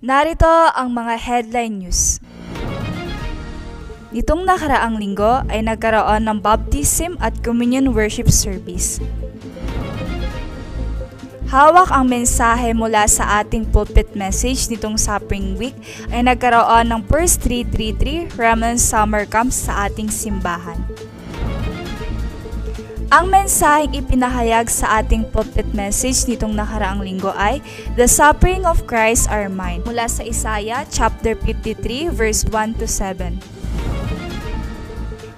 Narito ang mga headline news. Nitong nakaraang linggo ay nagkaroon ng baptism at communion worship service. Hawak ang mensahe mula sa ating pulpit message nitong Suffering Week ay nagkaroon ng First 333 Remnant Summer Camp sa ating simbahan. Ang mensaheng ipinahayag sa ating pulpit message nitong nakaraang linggo ay The Suffering of Christ Are Mine mula sa Isaiah chapter 53 verse 1 to 7.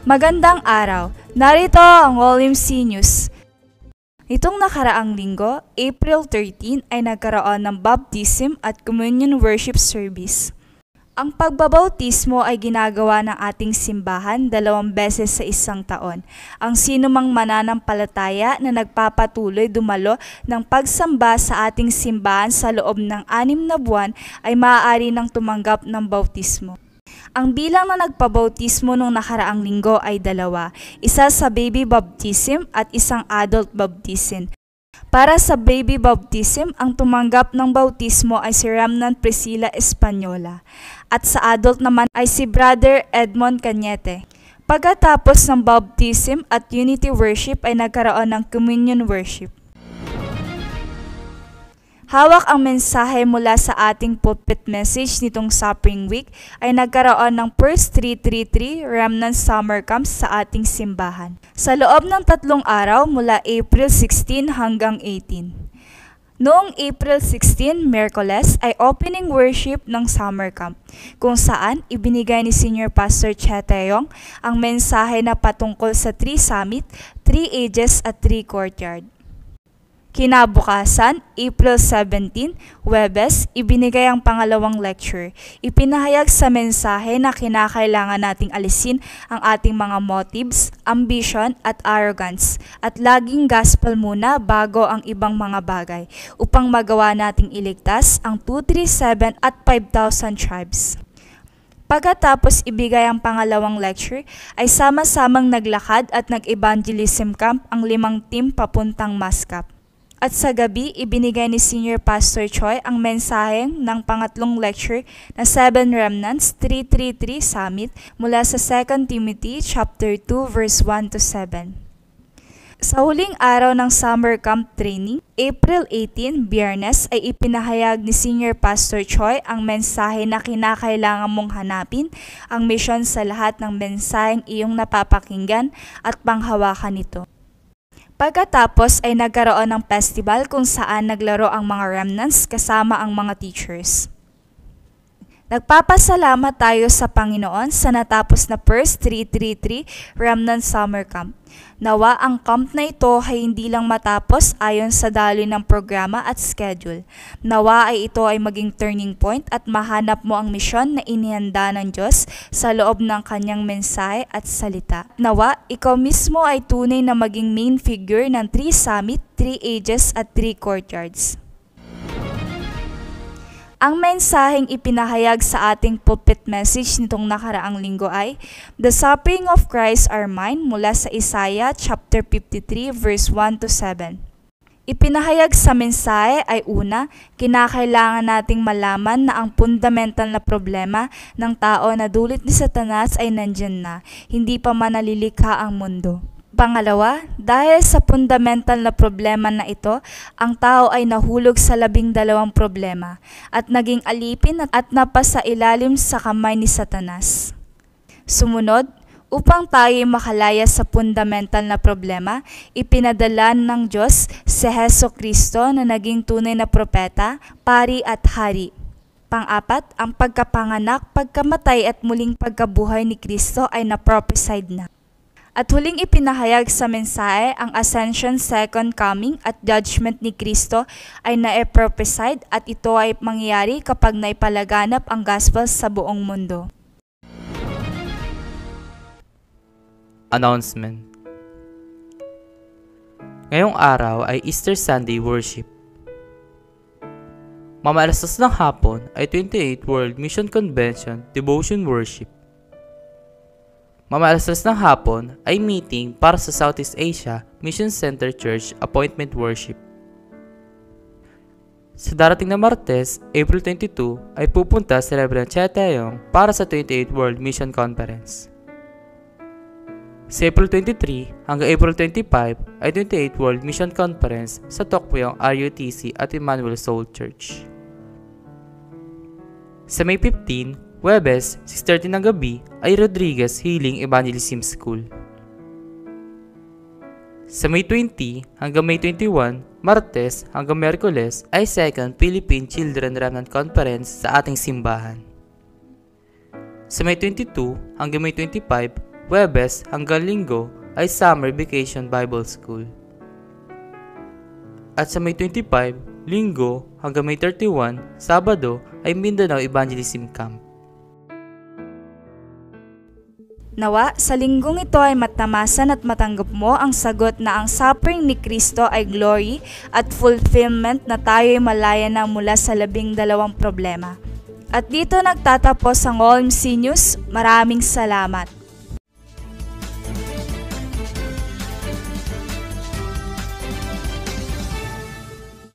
Magandang araw! Narito ang OMC News. Nitong nakaraang linggo, April 13 ay nagkaroon ng baptism at communion worship service. Ang pagbabautismo ay ginagawa ng ating simbahan 2 beses sa isang taon. Ang sinumang mananampalataya na nagpapatuloy dumalo ng pagsamba sa ating simbahan sa loob ng 6 na buwan ay maaari nang tumanggap ng bautismo. Ang bilang na nagpabautismo nung nakaraang linggo ay 2, isa sa baby baptism at isang adult baptism. Para sa baby baptism, ang tumanggap ng bautismo ay si Remnant Priscilla Española at sa adult naman ay si Brother Edmond Cañete. Pagkatapos ng baptism at unity worship ay nagkaroon ng communion worship. Hawak ang mensahe mula sa ating pulpit message nitong Suffering Week ay nagkaroon ng First 333 Remnant Summer Camp sa ating simbahan. Sa loob ng 3 araw mula April 16 hanggang 18. Noong April 16, Miyerkules, ay opening worship ng summer camp, kung saan ibinigay ni Senior Pastor Che Taeyong ang mensahe na patungkol sa 3 summit, 3 ages at 3 courtyard. Kinabukasan, April 17, Huwebes, ibinigay ang pangalawang lecture. Ipinahayag sa mensahe na kinakailangan nating alisin ang ating mga motives, ambition at arrogance at laging gospel muna bago ang ibang mga bagay upang magawa nating iligtas ang 237 at 5,000 tribes. Pagkatapos ibigay ang pangalawang lecture, ay sama-samang naglakad at nag-evangelism camp ang 5 team papuntang Mascap. At sa gabi, ibinigay ni Senior Pastor Choi ang mensahe ng pangatlong lecture na 7 Remnants 333 Summit mula sa 2 Timothy chapter 2 verse 1 to 7. Sa huling araw ng summer camp training, April 18, Biyernes, ay ipinahayag ni Senior Pastor Choi ang mensahe na kinakailangan mong hanapin ang misyon sa lahat ng mensaheng iyong napapakinggan at panghawakan nito. Pagkatapos ay nagkaroon ng festival kung saan naglaro ang mga remnants kasama ang mga teachers. Nagpapasalamat tayo sa Panginoon sa natapos na First 333 Remnant Summer Camp. Nawa ang camp na ito ay hindi lang matapos ayon sa daloy ng programa at schedule. Nawa ay ito ay maging turning point at mahanap mo ang misyon na inihanda ng Diyos sa loob ng kanyang mensahe at salita. Nawa, ikaw mismo ay tunay na maging main figure ng 3 summit, 3 ages at 3 courtyards. Ang mensaheng ipinahayag sa ating pulpit message nitong nakaraang linggo ay The Suffering of Christ Are Mine mula sa Isaiah chapter 53 verse 1 to 7. Ipinahayag sa mensahe ay una, kinakailangan nating malaman na ang fundamental na problema ng tao na dulot ni Satanas ay nandyan na, hindi pa man nalilikha ang mundo. Pangalawa, dahil sa fundamental na problema na ito, ang tao ay nahulog sa 12 problema at naging alipin at napasailalim sa kamay ni Satanas. Sumunod, upang tayo makalaya sa fundamental na problema, ipinadala ng Diyos si Hesukristo na naging tunay na propeta, pari at hari. Pang-apat, ang pagkapanganak, pagkamatay at muling pagkabuhay ni Kristo ay na-prophesied na. At huling ipinahayag sa mensahe, ang Ascension, Second Coming at Judgment ni Kristo ay na-prophesied at ito ay mangyayari kapag naipalaganap ang gospel sa buong mundo. Announcement. Ngayong araw ay Easter Sunday Worship. Mamalasas ng hapon ay 28th World Mission Convention Devotion Worship. Mamalasas ng hapon ay meeting para sa Southeast Asia Mission Center Church Appointment Worship. Sa darating na Martes, April 22, ay pupunta si Reverend Che Taeyong para sa 28th World Mission Conference. Sa April 23 hanggang April 25 ay 28th World Mission Conference sa Tokpuyong RUTC at Emmanuel Soul Church. Sa May 15, Huwebes, 6:30 ng gabi ay Rodriguez Healing Evangelism School. Sa May 20 hanggang May 21, Martes hanggang Miyerkules ay 2nd Philippine Children Remnant Conference sa ating simbahan. Sa May 22 hanggang May 25, Huwebes hanggang Linggo ay Summer Vacation Bible School. At sa May 25, Linggo hanggang May 31, Sabado ay Mindanao Evangelism Camp. Nawa, sa linggong ito ay matamasan at matanggap mo ang sagot na ang suffering ni Kristo ay glory at fulfillment na tayo'y malaya na mula sa 12 problema. At dito nagtatapos ang OMC News. Maraming salamat.